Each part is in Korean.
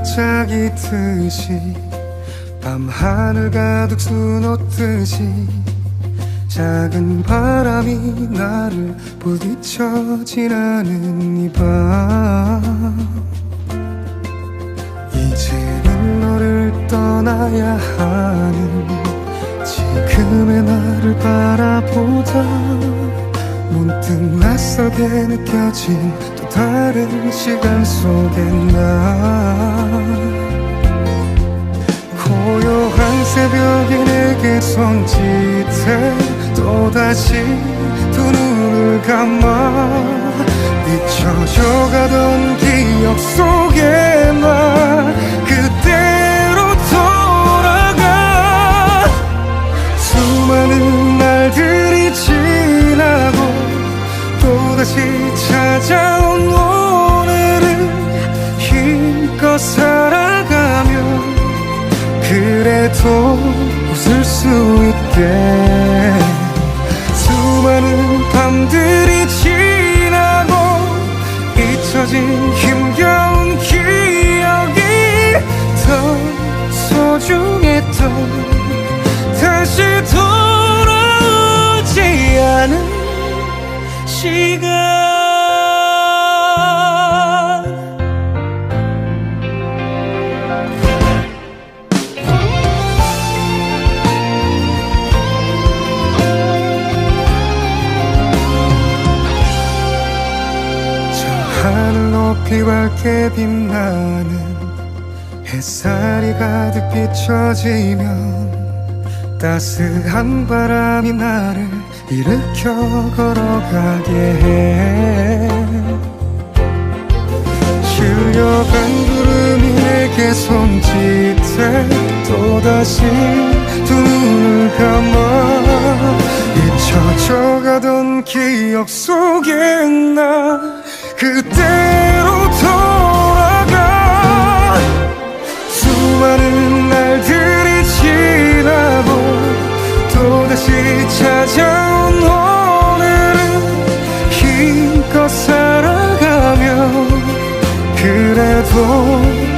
반짝이듯이 밤하늘 가득 수놓듯이 작은 바람이 나를 부딪혀 지나는 이 밤 이제는 너를 떠나야 하는 지금의 나를 바라보다 문득 낯설게 느껴진 또 다른 시간 속에 나 고요한 새벽이 내게 손짓해 또다시 두 눈을 감아 잊혀져 가던 기억 속에 나 그대로 돌아가 수많은 날들이 지나고 또다시 찾아온 오늘을 힘껏 살아가며 그래도 웃을 수 있게 수많은 밤들이 지나고 잊혀진 힘겨운 기억이 더 소중했던 다시 돌아오지 않은 시간 하늘 높이 밝게 빛나는 햇살이 가득 비춰지면 따스한 바람이 나를 일으켜 걸어가게 해 실려간 구름이 내게 손짓해 또다시 두 눈을 감아 잊혀져 가던 기억 속에 나 그대로 돌아가 수많은 날들이 지나고 또다시 찾아온 오늘은 힘껏 살아가며 그래도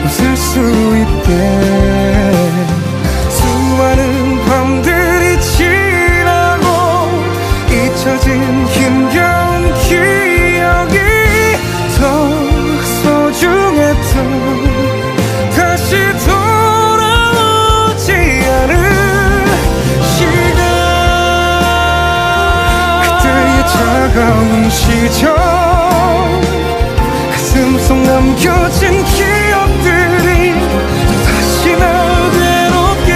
웃을 수 있게 수많은 밤들이 지나고 잊혀진 힘겨운 기억이 더 소중했던 다시 돌아오지 않은 시간 그때의 차가운 시절 가슴 속 남겨진 기억들이 다시 날 괴롭게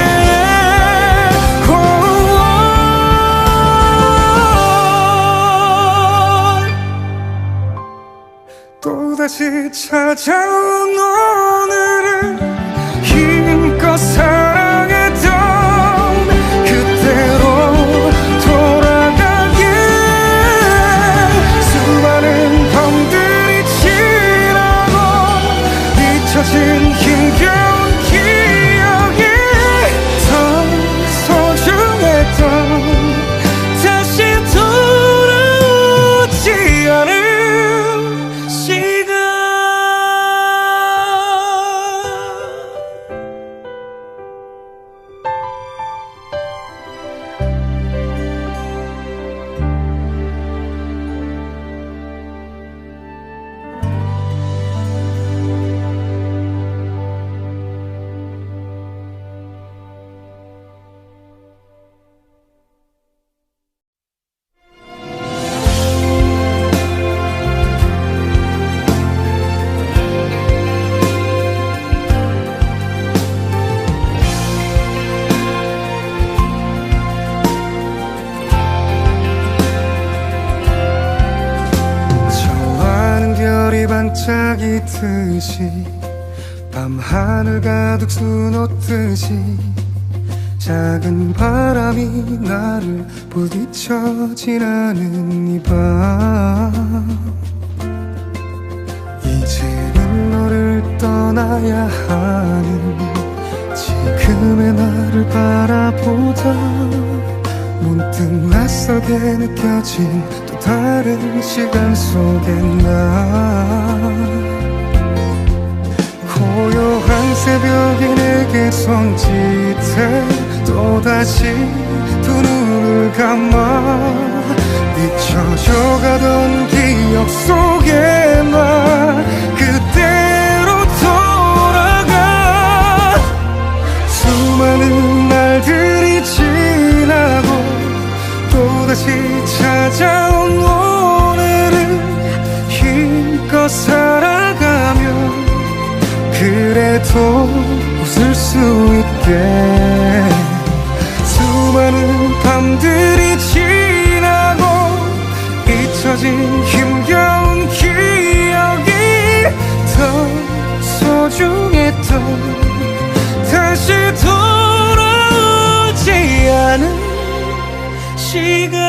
또다시 찾아온 오늘은 힘껏 사랑했던 그때로 돌아가게 수많은 밤들이 지나고 잊혀진 힘겨운 기억이 더 소중했던 다시 돌아오지 않은 반짝이듯이 밤하늘 가득 수놓듯이 작은 바람이 나를 부딪혀 지나는 이 밤 이제는 너를 떠나야 하는 지금의 나를 바라보다 문득 낯설게 느껴진 또 다른 시간 속에 나 고요한 새벽에 내게 손짓해 또다시 두 눈을 감아 잊혀져가던 기억 속에 나 그대로 돌아가 수많은 날들이 지나고 또다시 찾아온 오늘을 힘껏 살아가며 그래도 웃을 수 있게 수많은 밤들이 지나고 잊혀진 힘겨운 기억이 더 소중했던 다시 돌아오지 않은 시간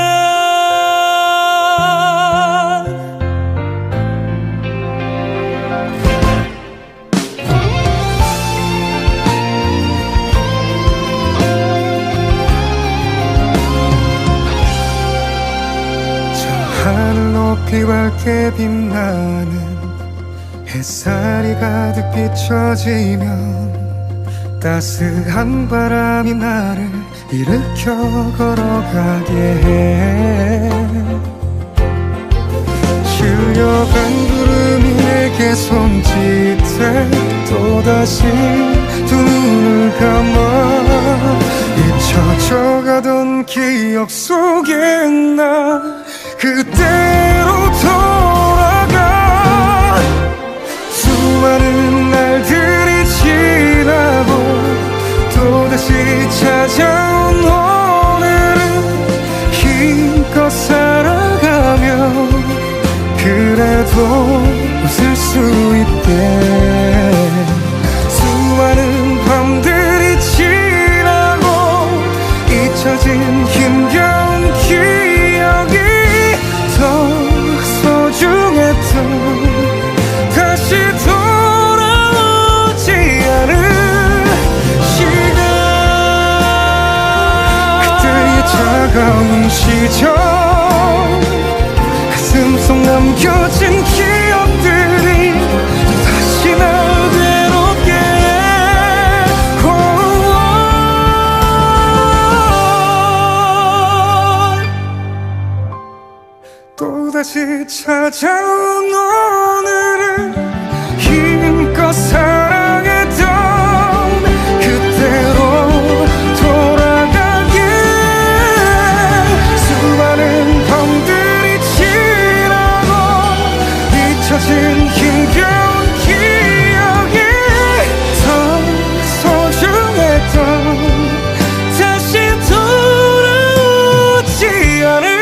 하늘 높이 밝게 빛나는 햇살이 가득 비춰지면 따스한 바람이 나를 일으켜 걸어가게 해 실려간 구름이 내게 손짓해 또다시 두 눈을 감아 잊혀져가던 기억 속에 나 그대로 돌아가 수많은 날들이 지나고 또다시 찾아온 오늘은 힘껏 살아가며 그래도 웃을 수 있게 수많은 밤들이 지나고 잊혀진 힘겨운 기억이 더 소중했던 다시 돌아오지 않은 시간 그때의 차가운 시절 가슴 속 남겨진 기억들이 다시 날 괴롭게 또다시 찾아온 오늘을 힘껏 사랑했던 그때로 돌아가게 수많은 밤들이 지나고 잊혀진 힘겨운 기억이 더 소중했던 다시 돌아오지 않은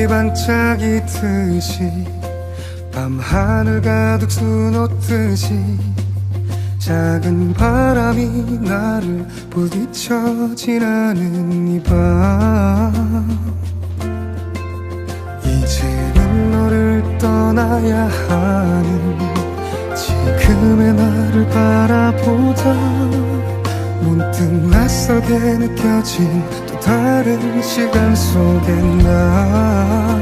반짝이듯이 밤하늘 가득 수놓듯이 작은 바람이 나를 부딪혀 지나는 이 밤 이제는 너를 떠나야 하는 지금의 나를 바라보다 문득 낯설게 느껴진 또 다른 시간 속에 나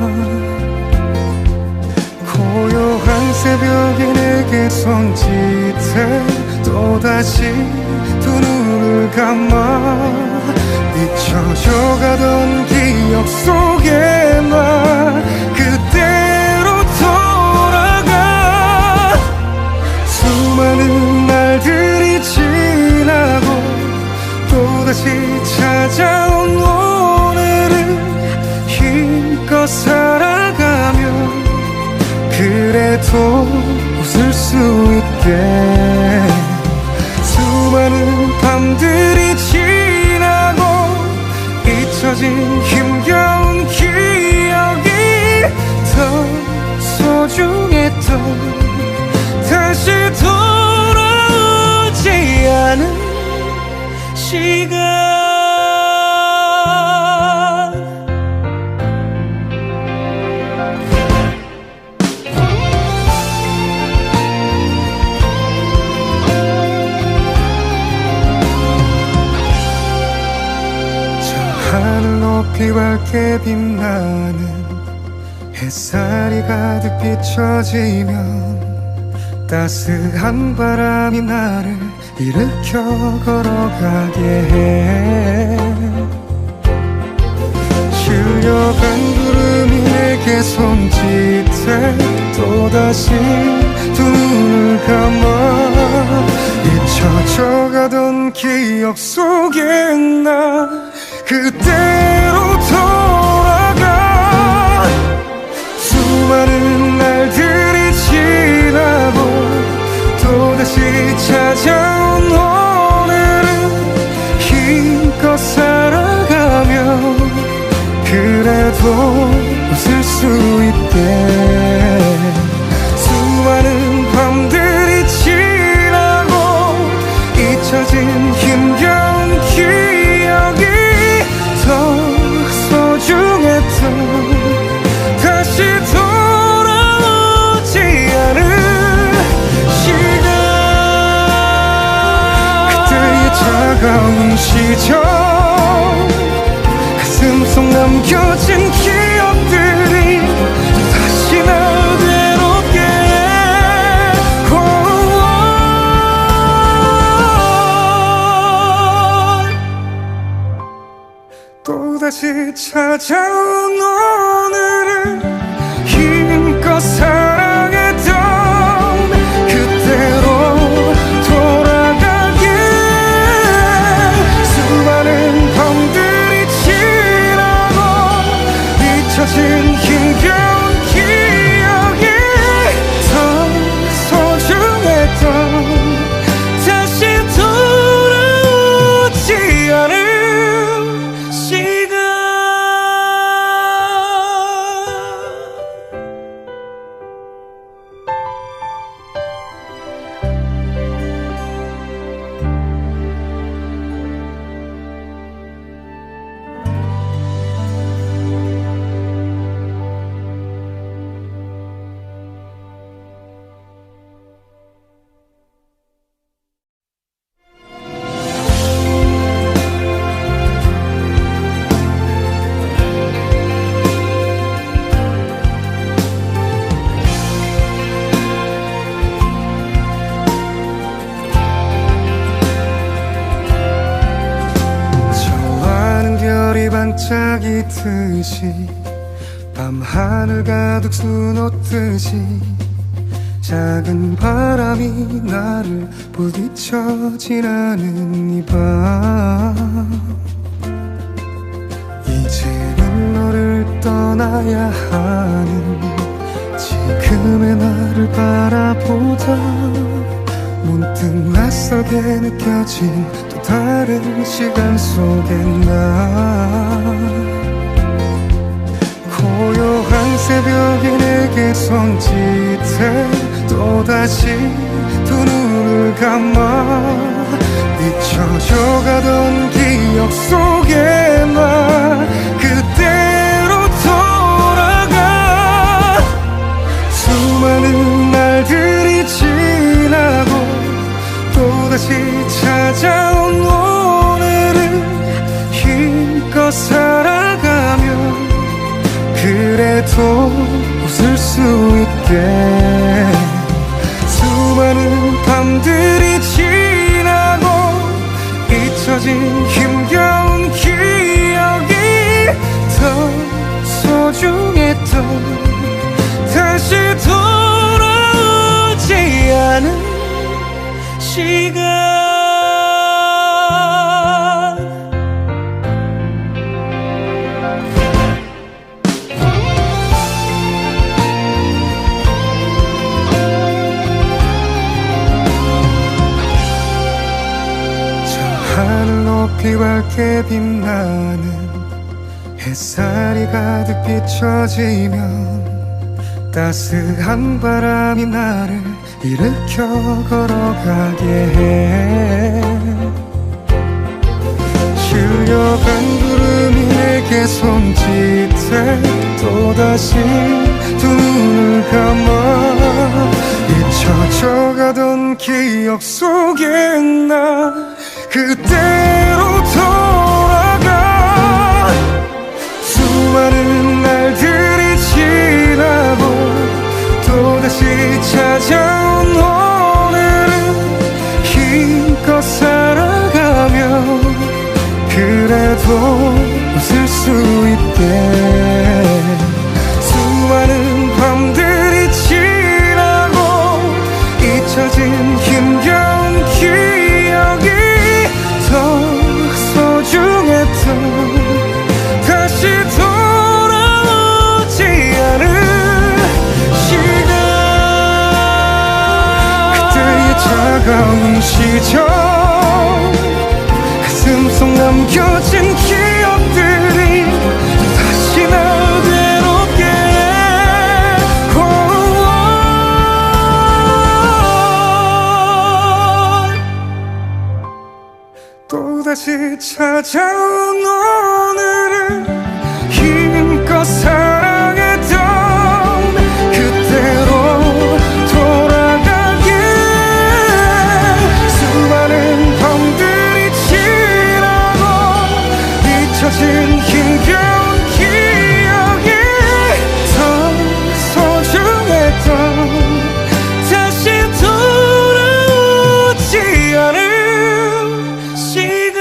고요한 새벽에 내게 손짓해 또다시 두 눈을 감아 잊혀져가던 기억 속에 나 그대로 돌아가 수많은 날들이 지나고 또다시 찾아온 오늘은 힘껏 살아가며 그래도 웃을 수 있게 수많은 밤들이 지나고 잊혀진 힘겨운 기억이 더 소중했던 다시 돌아오지 않은 시간 하늘 높이 밝게 빛나는 햇살이 가득 비춰지면 따스한 바람이 나를 일으켜 걸어가게 해 실려간 구름이 내게 손짓해 또다시 두 눈을 감아 잊혀져 가던 기억 속에 나 그대로 돌아가 수많은 날들이 지나고 또다시 찾아온 오늘은 힘껏 살아가며 그래도 웃을 수 있게 수많은 밤들이 지나고 잊혀진 힘겨운 기억이 더 소중했던 다시 돌아오지 않은 시간 그때의 차가운 시절 가슴 속 남겨진 기억들이 다시 날 괴롭게 또다시 찾아온 오늘은 힘껏 사랑했던 그때로 돌아가게 수많은 밤들이 지나고 잊혀진 힘겨운 기억이 더 소중했던 다시 돌아오지 않은 시간 반짝이듯이 밤하늘 가득 수놓듯이 작은 바람이 나를 부딪혀 지나는 이 밤 이제는 너를 떠나야 하는 지금의 나를 바라보다 문득 낯설게 느껴진 또 다른 시간 속에 나 고요한 새벽이 내게 손짓해 또다시 두 눈을 감아 잊혀져 가던 기억 속에 나 그대로 돌아가 수많은 날들이 지나고 또다시 찾아온 오늘은 힘껏 살아가며 그래도 웃을 수 있게 수많은 밤들이 지나고 잊혀진 힘겨운 기억이 더 소중했던 다시 돌아오지 않은 시간 높이 밝게 빛나는 햇살이 가득 비춰지면 따스한 바람이 나를 일으켜 걸어가게 해. 실려간 구름이 내게 손짓해 또다시 두 눈을 감아 잊혀져 가던 기억 속에 나 그때로 돌아가. 수많은 날들이 지나고 또다시 찾아온 오늘은 힘껏 살아가며 그래도 웃을 수 있게. 수많은 밤들이 지나고 잊혀진 힘겨운 기억이 더 소중했던 다시 돌아오지 않은 시간. 그때의 차가운 시절 가슴속 남겨진 기억들이 다시 날 괴롭게 또다시 찾아온 오늘은 힘껏 사랑했던 그때로 돌아가게. 수많은 밤들이 지나고 잊혀진 힘겨운 기억이 더 소중했던 다시 돌아오지 않은 시간.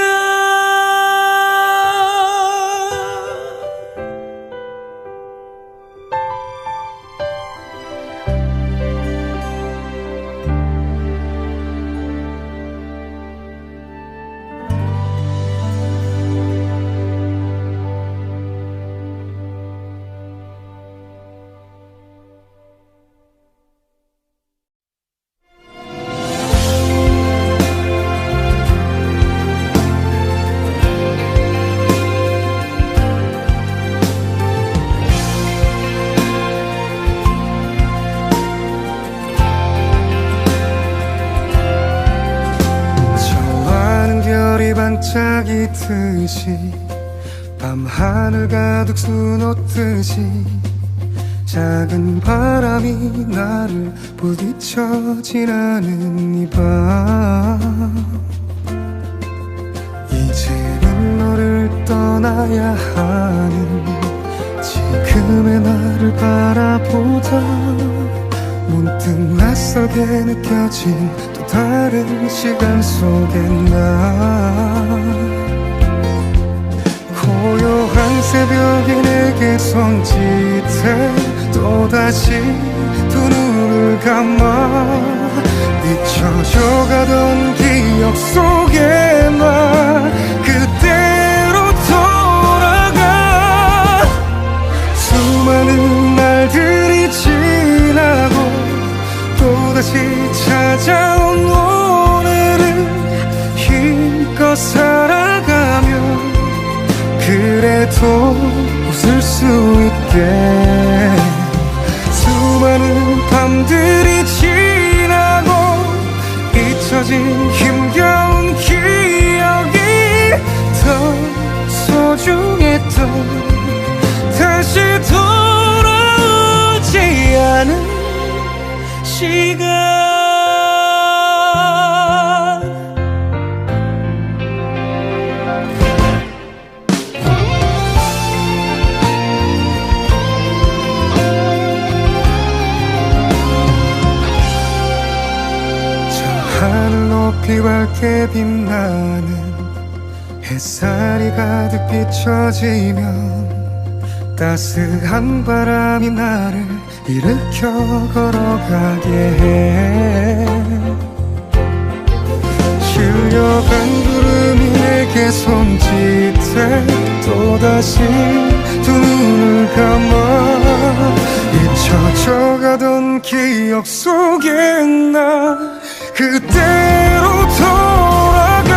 반짝이듯이 밤하늘 가득 수놓듯이 작은 바람이 나를 부딪혀 지나는 이 밤. 이제는 너를 떠나야 하는 지금의 나를 바라보다 문득 낯설게 느껴진 또 다른 시간 속에 나 고요한 새벽에 내게 손짓해 또다시 두 눈을 감아 잊혀져 가던 기억 속에 나 그때로 돌아가. 수많은 날들이 지나고 또다시 찾아온 오늘은 힘껏 살아가며 그래도 웃을 수 있게. 수많은 밤들이 지나고 잊혀진 힘겨운 기억이 더 소중했던 다시 돌아오지 않은 시간. 하늘 높이 밝게 빛나는 햇살이 가득 비춰지면 따스한 바람이 나를 일으켜 걸어가게 해. 실려간 구름이 내게 손짓해 또다시 두 눈을 감아 잊혀져 가던 기억 속에 나 그때로 돌아가.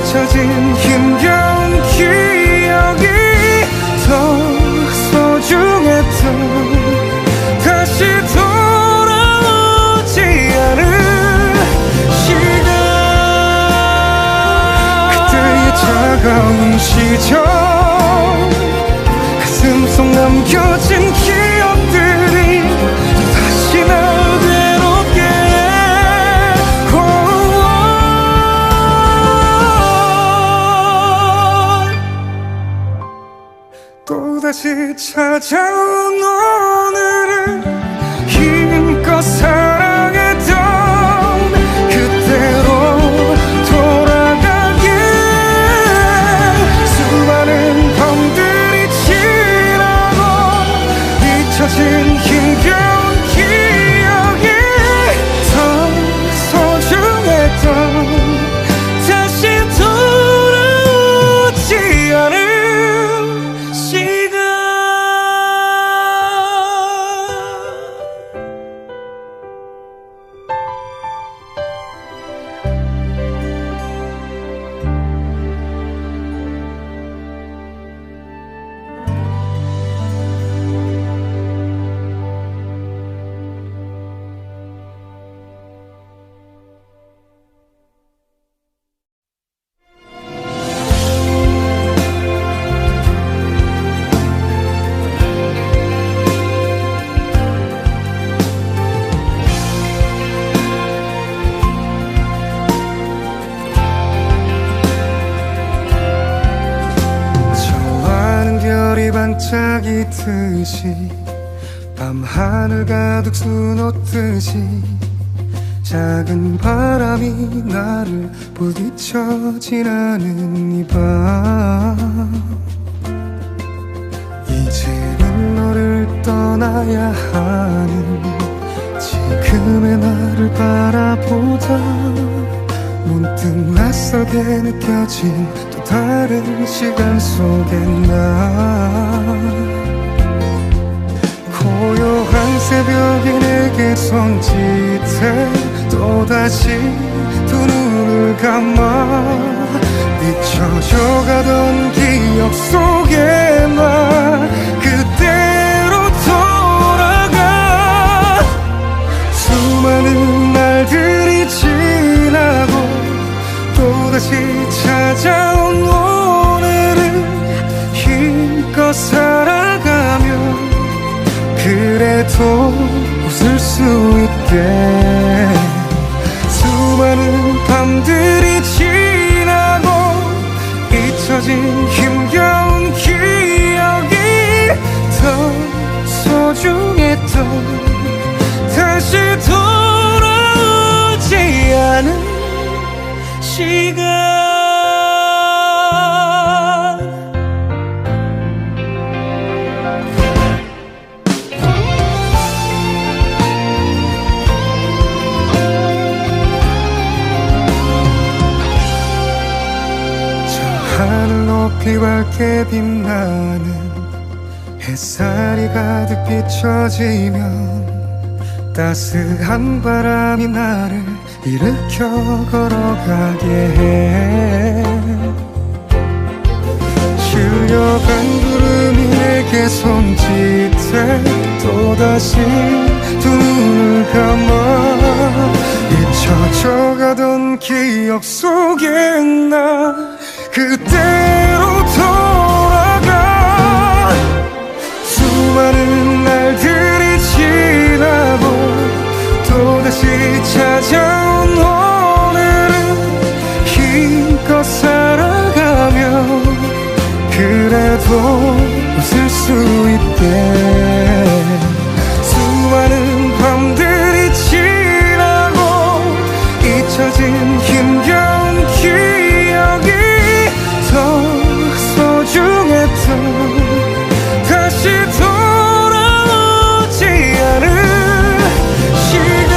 잊혀진 힘겨운 기억이 더 소중했던 다시 돌아오지 않은 시간 그때의 차가운 시절 가슴 속 남겨진 기억들이 다시 날 괴롭게 또다시 찾아온 오늘을 힘껏 사랑했던 그때로 돌아가길 수많은 밤들이 지나고 잊혀진 힘겨운 기억이 더 소중했던 다시 돌아오지 않을 시간 반짝이듯이 밤하늘 가득 수놓듯이 작은 바람이 나를 부딪혀 지나는 이 밤 이제는 너를 떠나야 하는 지금의 나를 바라보다 문득 낯설게 느껴진 또 다른 시간 속에 나 고요한 새벽이 내게 손짓해 또다시 두 눈을 감아 잊혀져 가던 기억 속에 나 그때로 돌아가 수많은 날들이 지나고 또다시 찾아온 오늘을 힘껏 살아가며 그래도 웃을 수 있게 수많은 밤들이 지나고 잊혀진 힘겨운 기억이 더 소중했던 다시 돌아오지 않은 시간 저 하늘 높이 밝게 빛나는 햇살이 가득 비춰지면 따스한 바람이 나를 일으켜 걸어가게 해 실려간 구름이 내게 손짓해 또다시 두 눈을 감아 잊혀져 가던 기억 속에 나 그때로 돌아가 수많은 날들이 지나고 또다시 찾아온 오늘은 힘껏 살아가며 그래도 웃을 수 있게 수많은 밤들이 지나고 잊혀진 힘겨운 기억이 더 소중했던 다시 돌아오지 않을 시간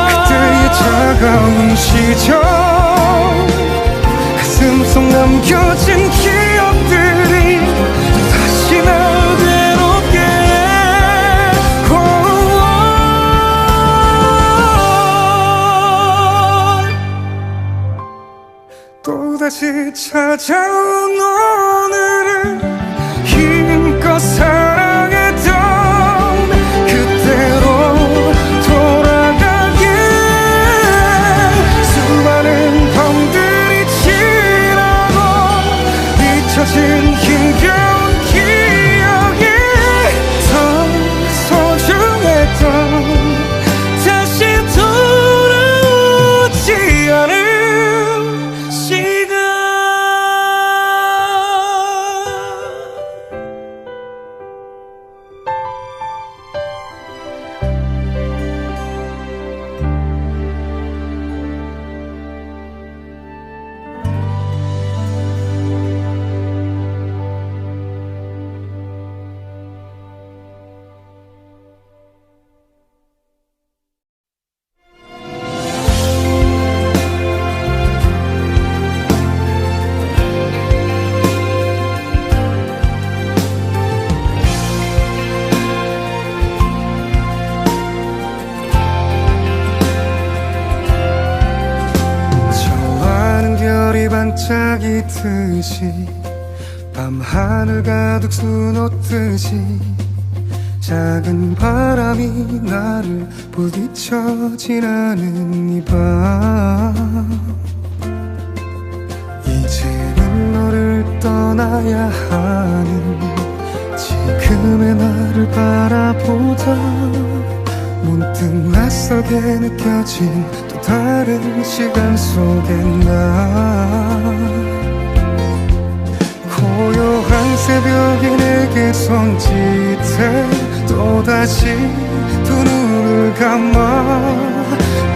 그때의 차가운 시절 가슴 속 남겨진 기억들이 다시 날 또다시 찾아온 오늘을 힘껏 사랑했던 그때로 돌아가게. 수많은 밤들이 지나고 잊혀진 힘겨운 기억이 더 소중했던 다시 돌아오지 않을 시간. 반짝이듯이 밤하늘 가득 수놓듯이 작은 바람이 나를 부딪혀 지나는 이 밤. 이제는 너를 떠나야 하는 지금의 나를 바라보다 문득 낯설게 느껴진 또 다른 시간 속에 나. 고요한 새벽이 내게 손짓해 또다시 두 눈을 감아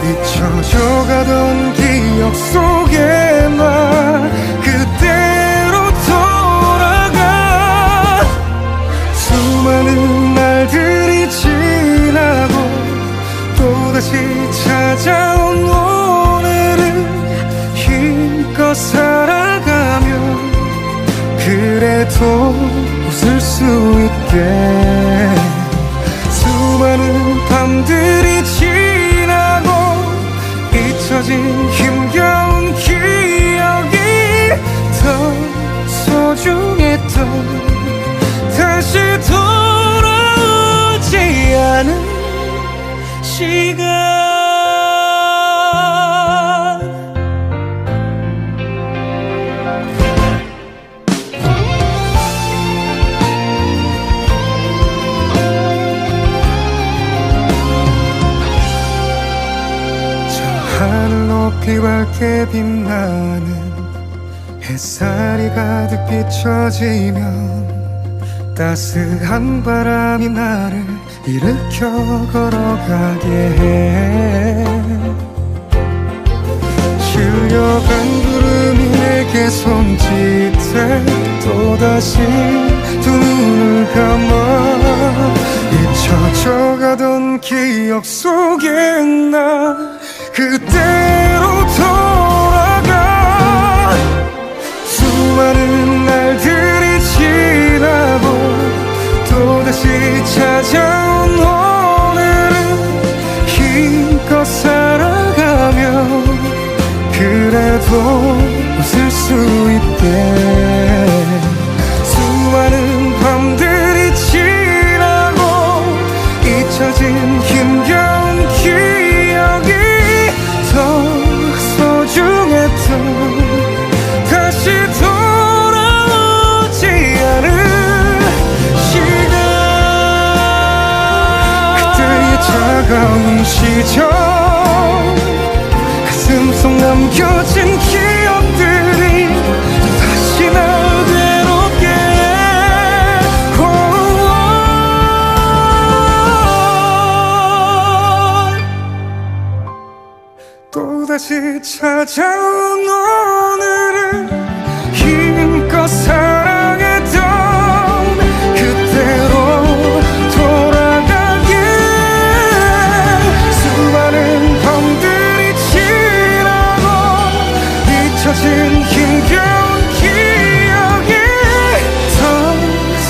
잊혀져 가던 기억 속에 나 그대로 돌아가. 수많은 날들이 지나고 또다시 찾아온 오늘을 힘껏 살아가며 그래도 웃을 수 있게. 수많은 밤들이 지나고 잊혀진 힘겨운 기억이 더 소중했던 다시 돌아오지 않은 시간. 하늘 높이 밝게 빛나는 햇살이 가득 비춰지면 따스한 바람이 나를 일으켜 걸어가게 해. 실려간 구름이 내게 손짓해 또다시 두 눈을 감아 잊혀져 가던 기억 속에 나 그대로 돌아가. 수많은 날들이 지나고 또다시 찾아온 오늘은 힘껏 살아가며 그래도 웃을 수 있게. 수많은 밤들이 지나고 잊혀진 힘겨운 기억이 더 소중했던 다시 돌아오지 않을 시간. 그때의 차가운 시절 가슴 속 남겨진 기억들이 다시 날 괴롭게 또다시 찾아온 오늘을 힘껏 사랑했던 그때로 돌아가게. 수많은 밤들이 지나고 잊혀진 힘겨운 기억이 더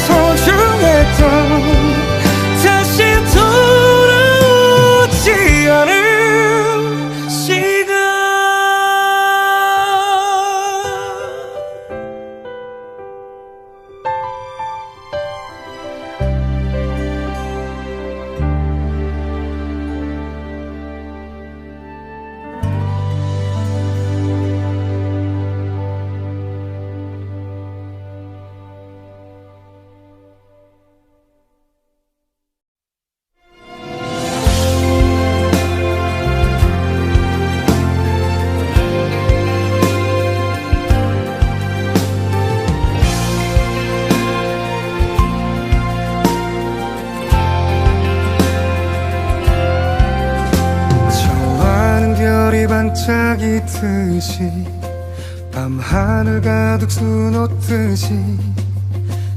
소중했던 다시 돌아오지 않을 시간. 반짝이듯이 밤하늘 가득 수놓듯이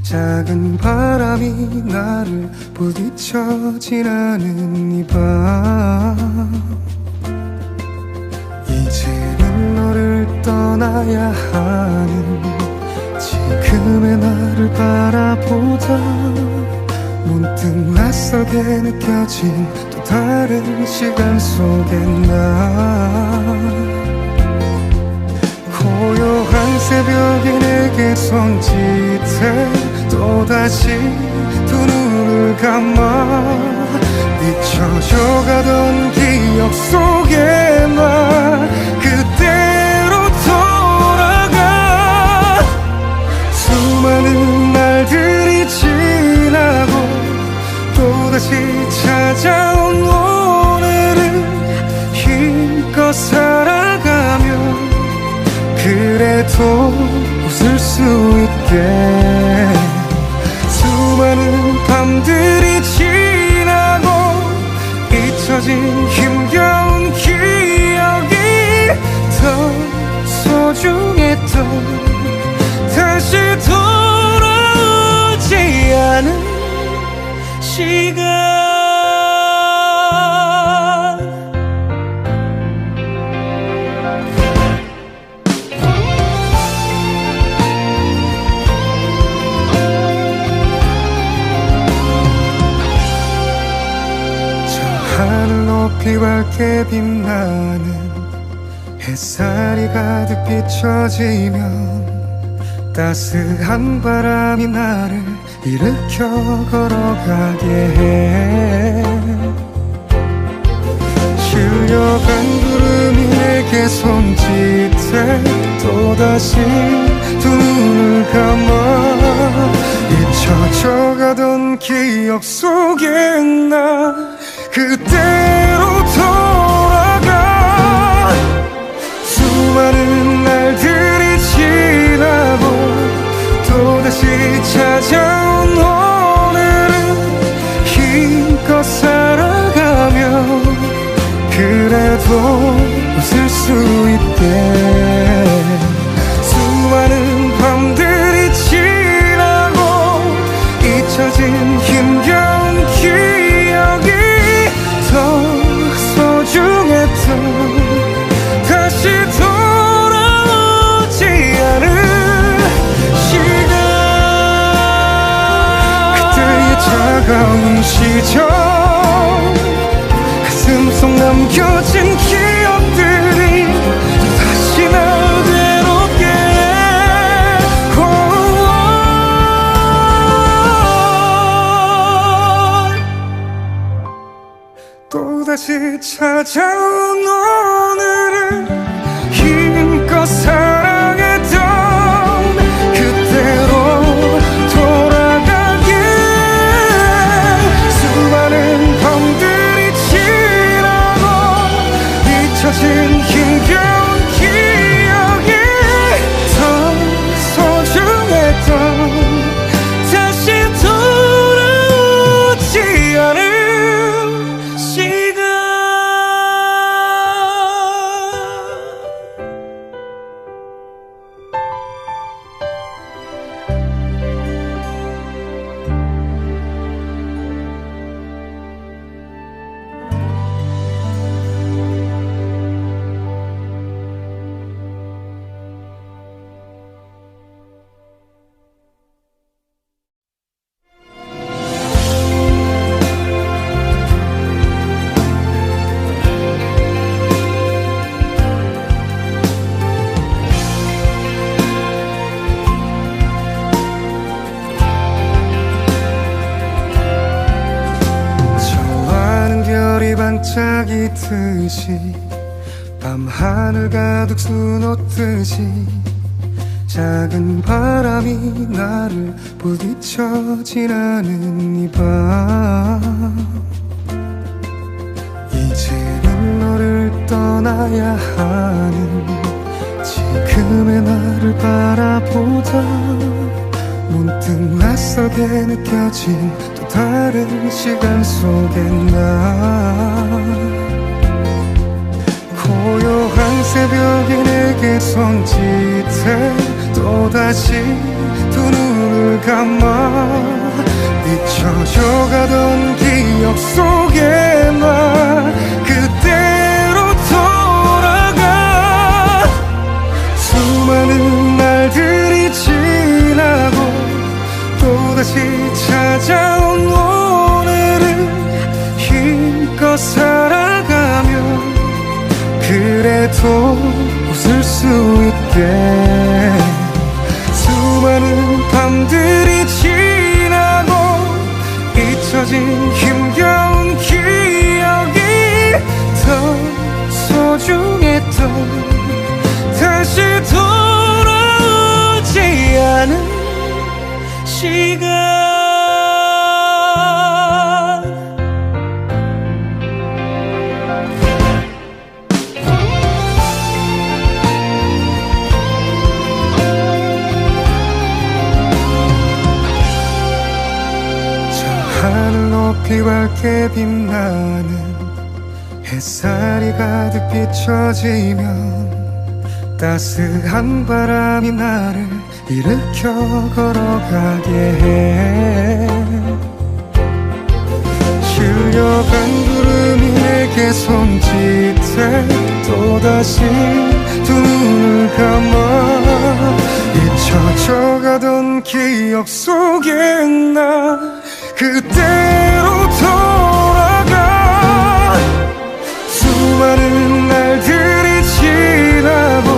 작은 바람이 나를 부딪혀 지나는 이 밤 이제는 너를 떠나야 하는 지금의 나를 바라보다 문득 낯설게 느껴진 또 다른 시간 속에 나 고요한 새벽이 내게 손짓해 또다시 두 눈을 감아 잊혀져가던 기억 속에 나 그대로 돌아가 수많은 날들이 지나고 또다시 찾아온 오늘을 힘껏 살아가며 그래도 웃을 수 있게 수많은 밤들이 지나고 잊혀진 힘겨운 기억이 더 소중했던 다시 돌아오지 않은 시간 하늘 높이 밝게 빛나는 햇살이 가득 비춰지면 따스한 바람이 나를 일으켜 걸어가게 해 실려간 구름이 내게 손짓해 또다시 두 눈을 감아 잊혀져가던 기억 속에 나 그대로 돌아가 수많은 날들이 지나고 또다시 찾아온 오늘은 힘껏 살아가며 그래도 웃을 수 있게 수많은 밤들이 지나고 잊혀진 힘겨운 기억이 더 소중했던 다시 돌아오지 않은 시간 그때의 차가운 시절 가슴 속 남겨진 기억들이 다시 날 괴롭게 또다시 찾아온 오늘은 힘껏 사랑했던 그때로 돌아가게 수많은 밤들이 지나고 잊혀진 힘겨운 기억이 더 소중했던 다시 돌아오지 않은 반짝이듯이 밤하늘 가득 수놓듯이 작은 바람이 나를 부딪혀 지나는 이 밤 이제는 너를 떠나야 하는 지금의 나를 바라보다 문득 낯설게 느껴진 또 다른 시간 속에 나 고요한 새벽에 내게 손짓해 또다시 두 눈을 감아 잊혀져 가던 기억 속에 나 그대로 돌아가 수많은 날들이 지나고 또다시 찾아온 오늘을 힘껏 살아가며 그래도 웃을 수 있게 수많은 밤들이 지나고 잊혀진 힘겨운 기억이 더 소중했던 다시 돌아오지 않은 시간 하늘 높이 밝게 빛나는 햇살이 가득 비춰지면 따스한 바람이 나를 일으켜 걸어가게 해 실려간 구름이 내게 손짓해 또다시 두 눈을 감아 잊혀져 가던 기억 속에 나 그대로 돌아가 수많은 날들이 지나고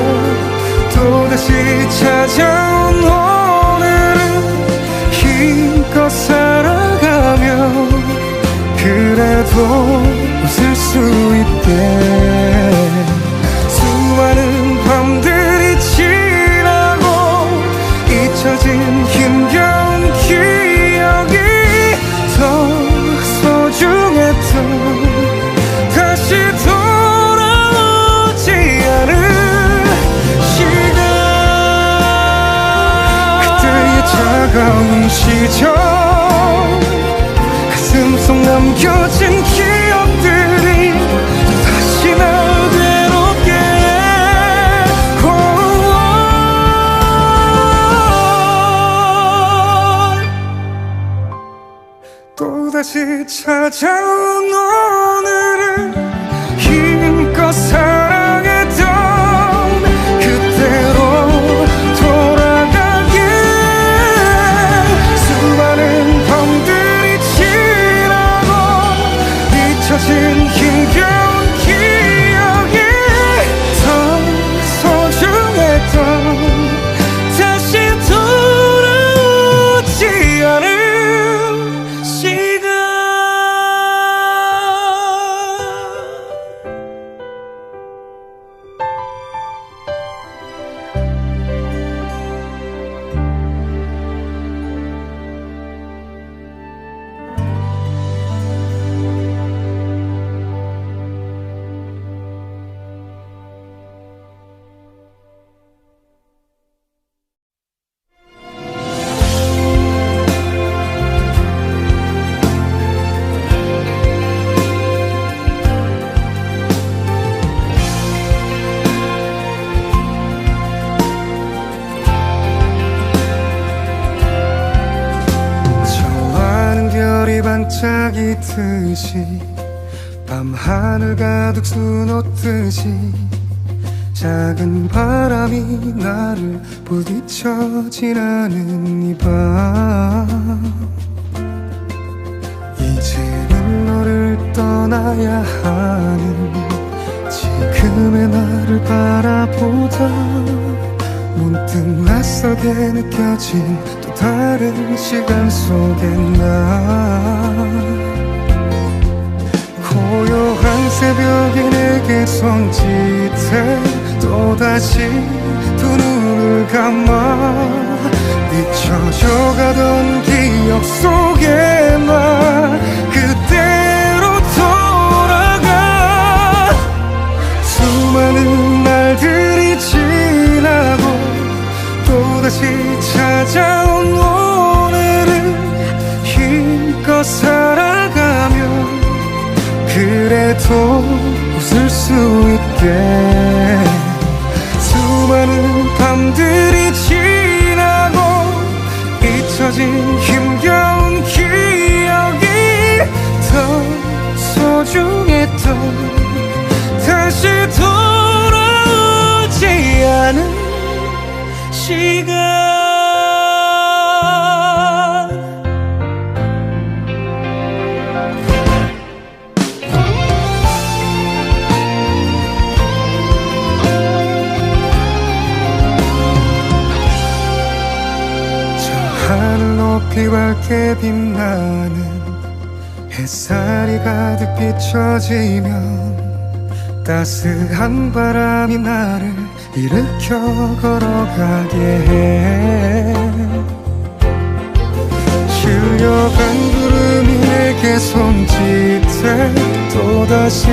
또다시 찾아온 오늘은 힘껏 살아가며 그래도 웃을 수 있게 수많은 밤들이 지나고 잊혀진 힘겨운 기억이 더 소중했던 다시 돌아오지 않은 시간 그때의 차가운 시절 가슴 속 남겨진 기억들이 다시 날 괴롭게 또다시 찾아온 오늘을 힘껏 사랑했던 그때로 돌아가게 수많은 밤들이 지나고 잊혀진 힘겨운 기억이 더 소중했던 다시 돌아오지 않은 반짝이듯이 밤하늘 가득 수놓듯이 작은 바람이 나를 부딪혀 지나는 이 밤 이제는 너를 떠나야 하는 지금의 나를 바라보다 문득 낯설게 느껴진 또 다른 시간 속에 나 고요한 새벽에 내게 손짓해 또다시 두 눈을 감아 잊혀져 가던 기억 속에 나 그대로 돌아가 수많은 날들이 지나고 또다시 찾아온 오늘을 힘껏 살아가며 그래도 웃을 수 있게 밤들이 지나고 잊혀진 힘겨운 기억이 더 소중했던 다시 돌아오지 않은 시간 하늘 높이 밝게 빛나는 햇살이 가득 비춰지면 따스한 바람이 나를 일으켜 걸어가게 해 실려간 구름이 내게 손짓해 또다시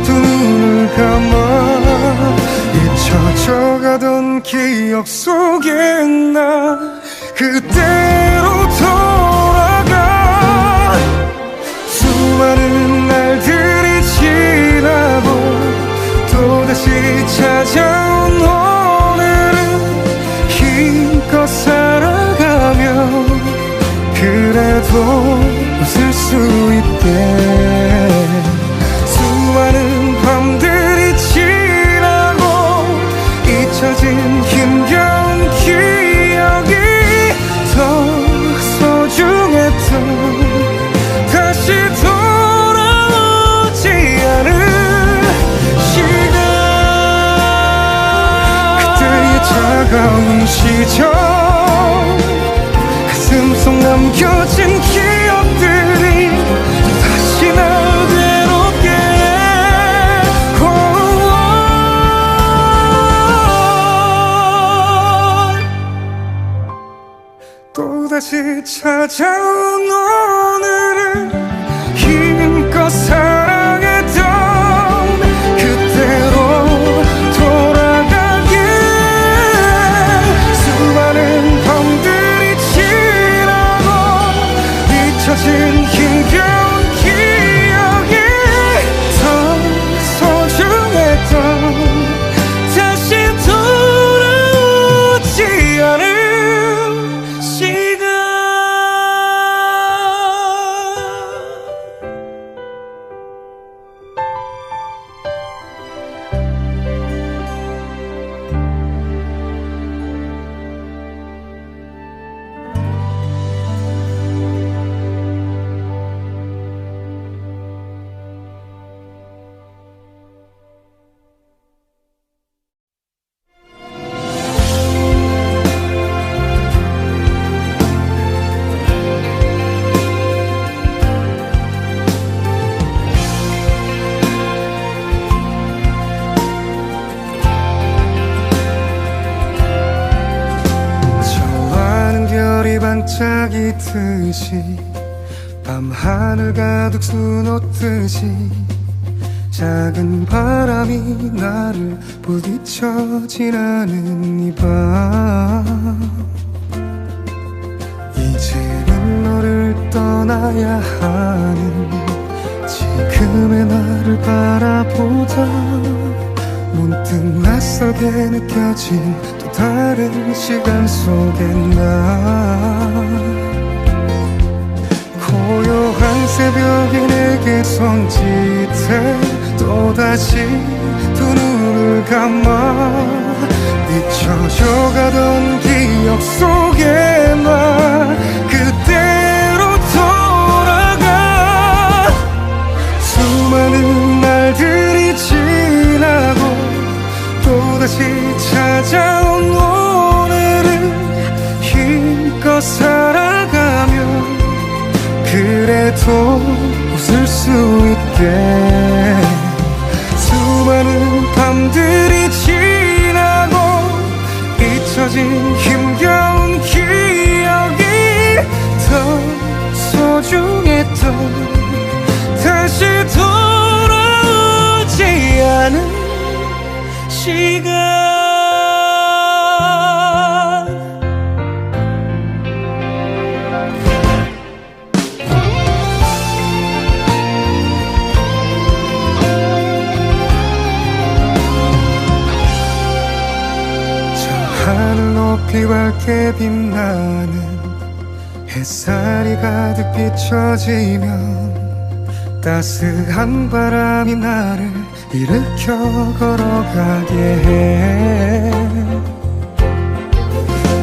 두 눈을 감아 잊혀져 가던 기억 속에 나 그대로 돌아가 수많은 날들이 지나고 또다시 찾아온 오늘은 힘껏 살아가며 그래도 웃을 수 있게 수많은 밤들이 지나고 잊혀진 힘겨운 기억이 더 소중했던 다시 돌아오지 않은 시간 그때의 차가운 시절 가슴 속 남겨진 기억들이 다시 날 괴롭게 또다시 찾아온 오늘은 힘껏 사랑했던 그때로 돌아가게 수많은 밤들이 지나고 잊혀진 힘겨운 기억이 더 소중했던 다시 돌아오지 않은 시간 반짝이듯이 밤하늘 가득 수놓듯이 작은 바람이 나를 부딪혀 지나는 이 밤 이제는 너를 떠나야 하는 지금의 나를 바라보다 문득 낯설게 느껴진 또 다른 시간 속에 나 고요한 새벽이 내게 손짓해 또다시 두 눈을 감아 잊혀져 가던 기억 속에 나 그대로 돌아가 수많은 날들이 지나고 또다시 찾아온 오늘은 힘껏 살아가며 그래도 웃을 수 있게 수많은 밤들이 지나고 잊혀진 힘겨운 기억이 더 소중했던 다시 돌아오지 않은 시간 하늘 높이 밝게 빛나는 햇살이 가득 비춰지면 따스한 바람이 나를 일으켜 걸어가게 해.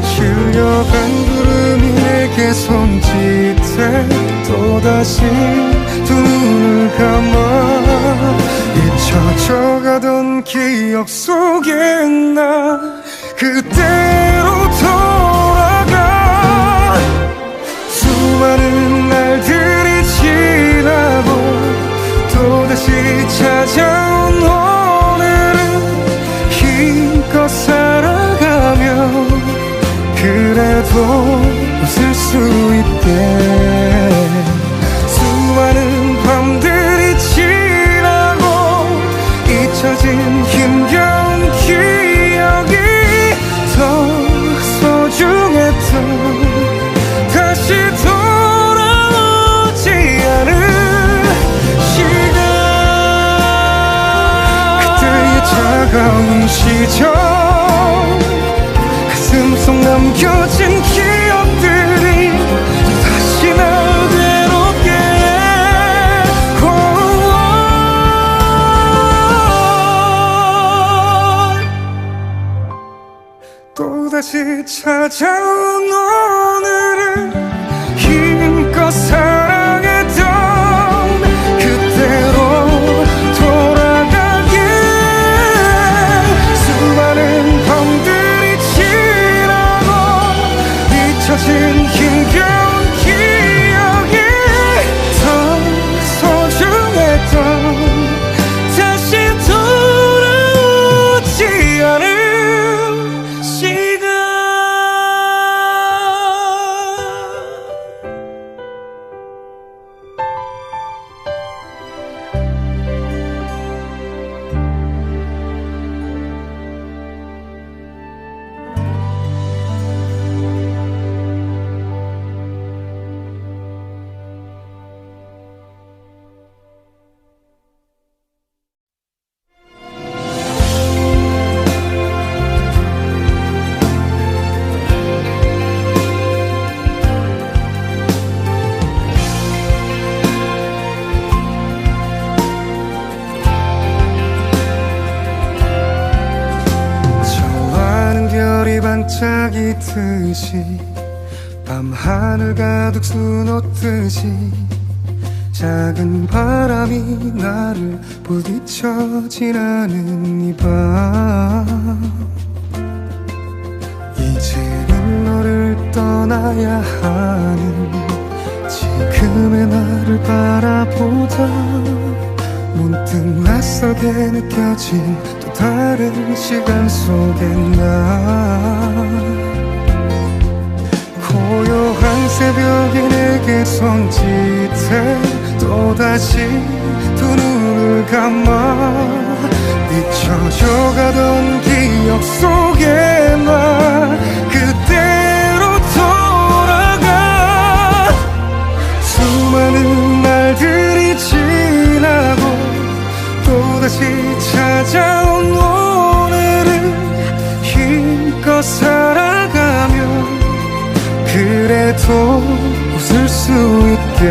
실려간 구름이 내게 손짓해 또다시 두 눈을 감아 잊혀져 가던 기억 속에 나 그때로 돌아가. 수많은 날들이 지나고 또다시 찾아온 오늘은 힘껏 살아가며 그래도 웃을 수 있게. 수많은 밤들이 지나고 잊혀진 힘겨운 기억이 더 소중했던 다시 돌아오지 않은 시간. 그때의 차가운 시절 가슴속 남겨진 기억들이 다시 날 괴롭게 해. 또다시 찾아온 오늘은 힘껏 사랑했던 그때로 돌아가게. 수많은 밤들이 지나고 잊혀진 힘겨운 기억이 더 소중했던 다시 돌아오지 않은 시간. 별이 반짝이듯이 밤하늘 가득 수놓듯이 작은 바람이 나를 부딪혀 지나는 이 밤. 이제는 너를 떠나야 하는 지금의 나를 바라보다 문득 낯설게 느껴진 또 다른 시간 속에 나 고요한 새벽에 내게 손짓해 또다시 두 눈을 감아 잊혀져 가던 기억 속에 나 그때로 돌아가. 수많은 날들이 지나고 또다시 찾아온 오늘은 힘껏 살아가며 그래도 웃을 수 있게.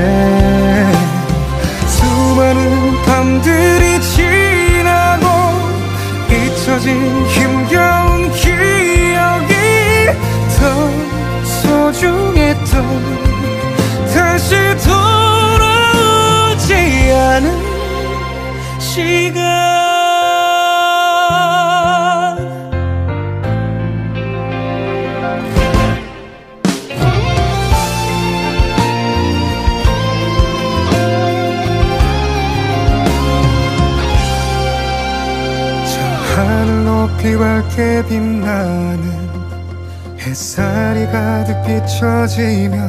수많은 밤들이 지나고 잊혀진 힘겨운 기억이 더 소중했던 다시 돌아오지 않은 시간. 하늘 높이 밝게 빛나는 햇살이 가득 비춰지면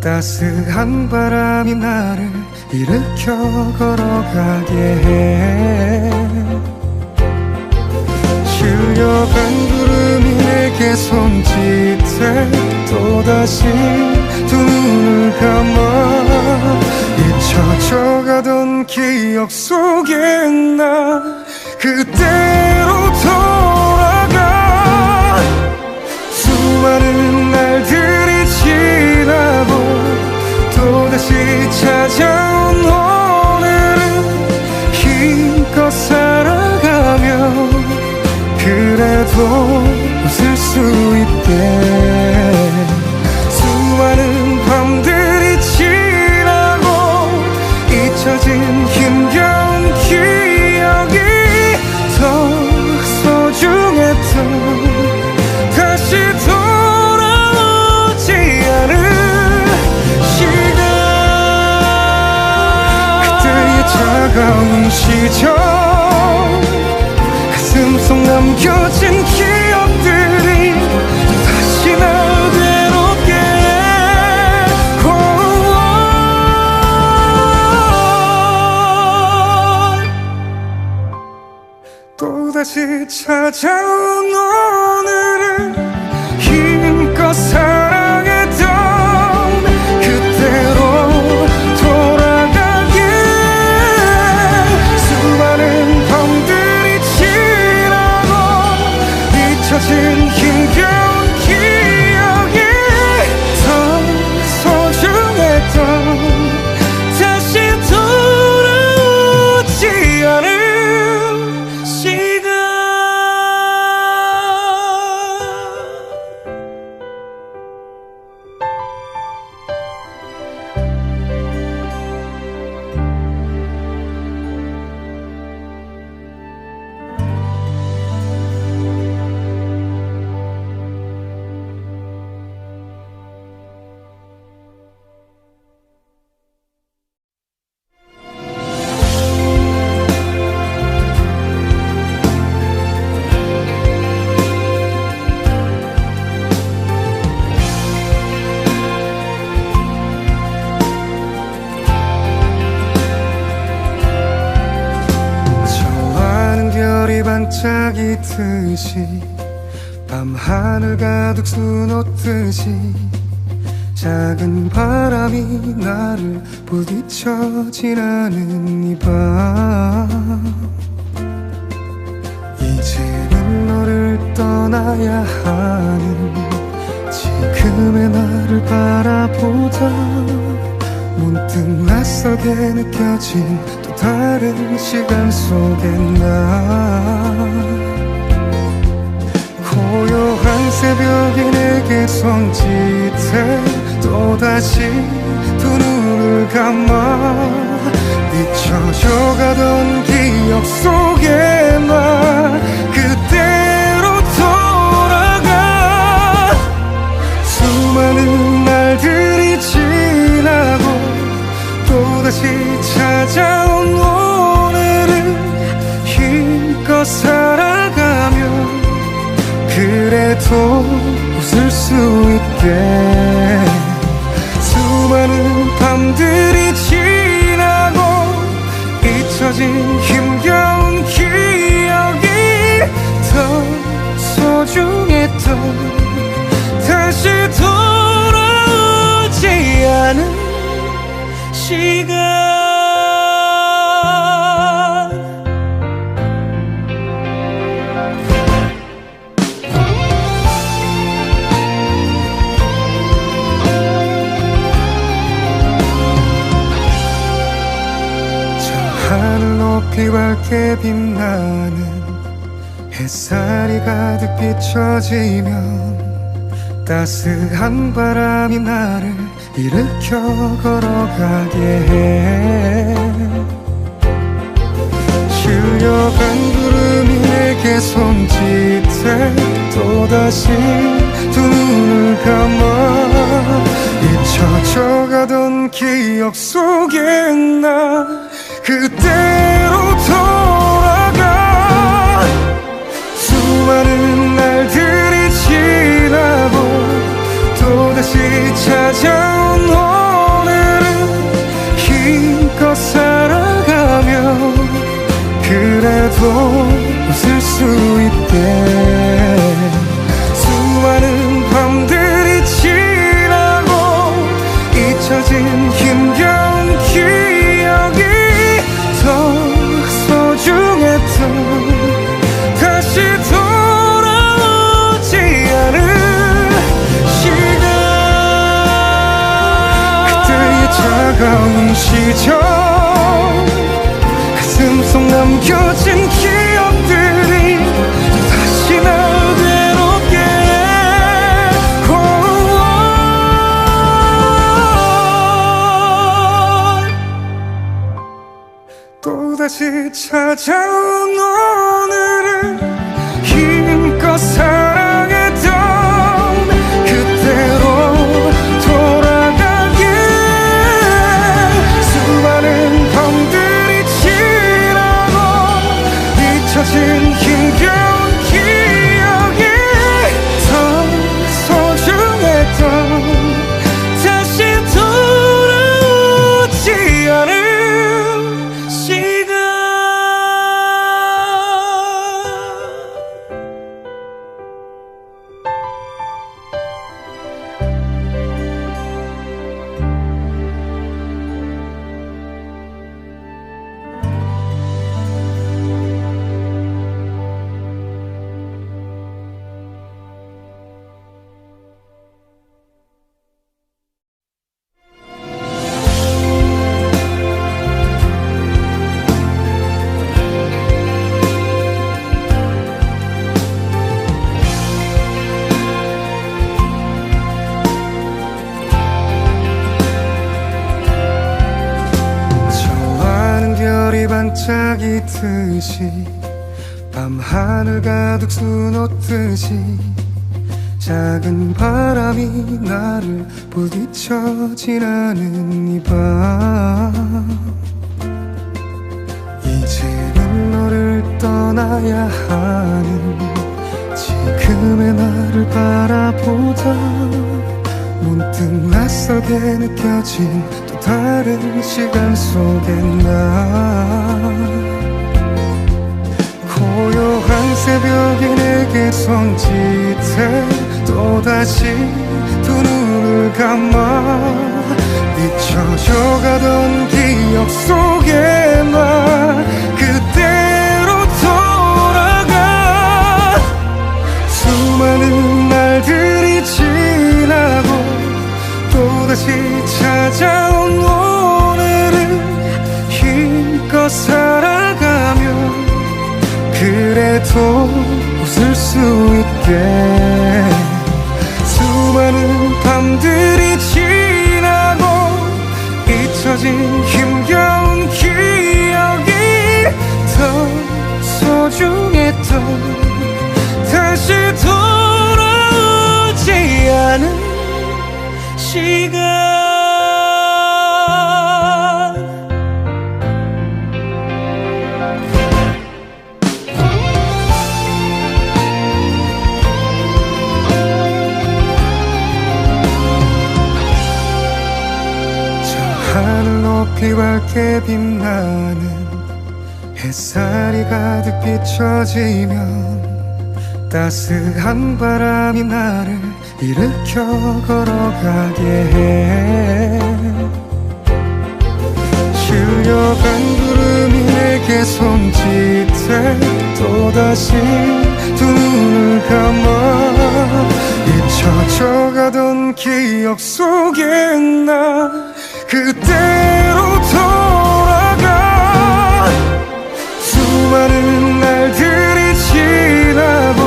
따스한 바람이 나를 일으켜 걸어가게 해. 실려간 구름이 내게 손짓해 또다시 두 눈을 감아 잊혀져 가던 기억 속에 나 그때로 돌아가. 있게. 수많은 밤들이 지나고 잊혀진 힘겨운 기억이 더 소중했던, 다시 돌아오지 않을 시간. 그때의 차가운 시절, 가슴 속 남겨진 기억들이 다시 날 괴롭게 해. 또다시 찾아온 오늘은 힘껏 사랑했던 그때로 돌아가길. 수많은 밤들이 지나고 잊혀진 힘겨운 기억이 더 소중했던, 다시 돌아오지 않을 시간. 별이 반짝이듯이 밤하늘 가득 수놓듯이 작은 바람이 나를 부딪혀 지나는 이 밤. 이제는 너를 떠나야 하는 지금의 나를 바라보다 문득 낯설게 느껴진 또 다른 시간 속에 나. 고요한 새벽이 내게 손짓해 또다시 두 눈을 감아 잊혀져 가던 기억 속에 나 그대로 돌아가. 수많은 날들이 지나고 또다시 찾아온 오늘을 힘껏 살아가며 그래도 웃을 수 있게. 수많은 밤들이 지나고 잊혀진 힘겨운 기억이 더 소중했던, 다시 돌아오지 않은 시간. 하늘 높이 밝게 빛나는 햇살이 가득 비춰지면 따스한 바람이 나를 일으켜 걸어가게 해. 실려간 구름이 내게 손짓해 또다시 두 눈을 감아 잊혀져 가던 기억 속에 나 그대로 돌아가. 수많은 날들이 지나고 또다시 찾아온 오늘은 힘껏 살아가며 그래도 웃을 수 있게. 수많은 밤들이 지나고 잊혀진 힘겨운 기억이 더 소중했던, 다시 돌아오지 않을 시간. 그때의 차가운 시절, 가슴 속 남겨진 기억들이 다시 날 괴롭게 해. 찾아온 오늘을 힘껏 사랑했던 그때로 돌아가길. 수많은 밤들이 지나고 잊혀진 힘겨운 기억이 더 소중했던 다시 돌아오지 않을 시간. 별이 반짝이듯이 밤하늘 가득 수놓듯이 작은 바람이 나를 부딪혀 지나는 이 밤. 이제는 너를 떠나야 하는 지금의 나를 바라보다 문득 낯설게 느껴진 또 다른 시간 속에 나. 고요한 새벽에 내게 손짓해 또다시 두 눈을 감아 잊혀져 가던 기억 속에 나 그대로 돌아가. 수많은 날들이 지나고 또다시 찾아온 오늘을 힘껏 살아가며 그래도 웃을 수 있게. 수많은 밤들이 지나고 잊혀진 힘겨운 기억이 더 소중했던 다시 돌아오지 않은 시간. 하늘 높이 밝게 빛나는 햇살이 가득 비춰지면 따스한 바람이 나를 일으켜 걸어가게 해. 실려간 구름이 내게 손짓해 또다시 두 눈을 감아 잊혀져 가던 기억 속에 나 그대로 돌아가. 수많은 날들이 지나고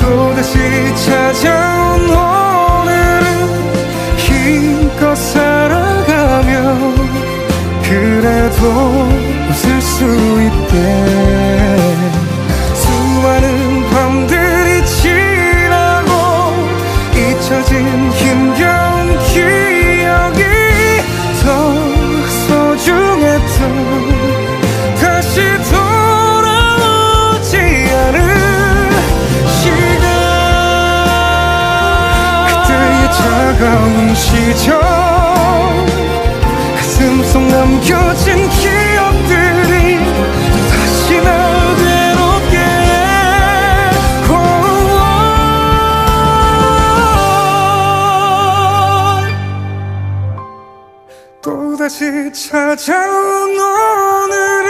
또다시 찾아온 오늘은 힘껏 살아가며 그래도 웃을 수 있게. 수많은 밤들이 지나고 잊혀진 힘겨운 기억이 더 소중했던 다시 돌아오지 않을 시간. 그때의 차가운 시절 가슴 속 남겨진 기억들이 다시 날 괴롭게 또다시 찾아온 오늘